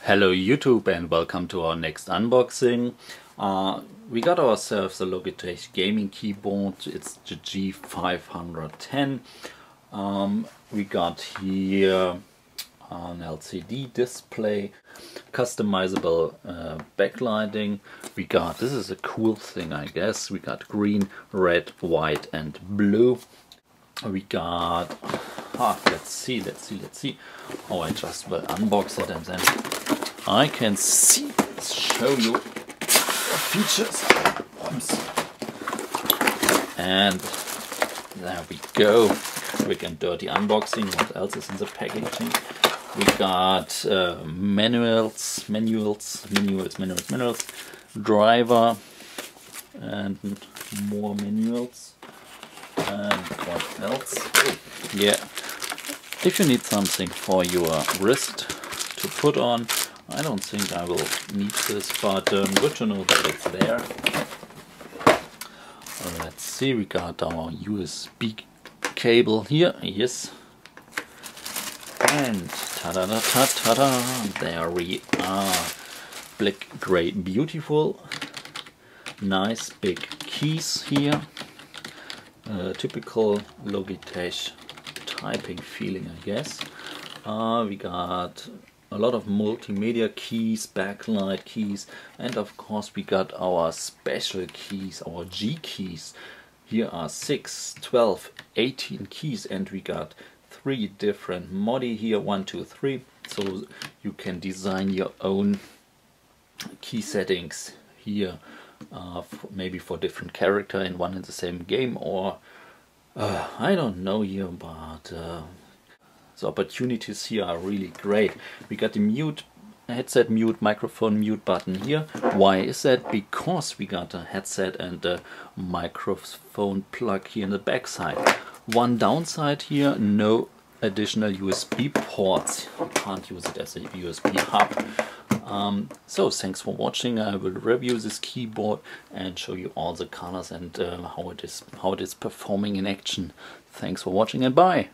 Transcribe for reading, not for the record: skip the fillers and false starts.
Hello YouTube and welcome to our next unboxing. We got ourselves a Logitech gaming keyboard. It's the G510. We got here an LCD display, customizable backlighting. We got, this is a cool thing I guess, we got green, red, white and blue. We got, let's see. Oh, I just will unbox it and then I can show you the features. And there we go. Quick and dirty unboxing. What else is in the packaging? We got manuals, driver, and more manuals. And what else? Oh, yeah. If you need something for your wrist to put on, I don't think I will need this, but good to know that it's there. Let's see, we got our USB cable here, yes. And ta-da-da-ta-ta-da, there we are. Black, gray, beautiful. Nice big keys here. Typical Logitech typing feeling, I guess. We got a lot of multimedia keys, backlight keys, and of course we got our special keys, our G keys. Here are 6, 12, 18 keys, and we got 3 different modi here, 1, 2, 3, so you can design your own key settings here. Maybe for different character in one and the same game, or I don't know here, but the opportunities here are really great. We got the mute, headset mute, microphone mute button here. Why is that? Because we got a headset and a microphone plug here in the back side. One downside here, no additional USB ports. You can't use it as a USB hub. So thanks for watching. I will review this keyboard and show you all the colors and how it is performing in action. Thanks for watching and bye.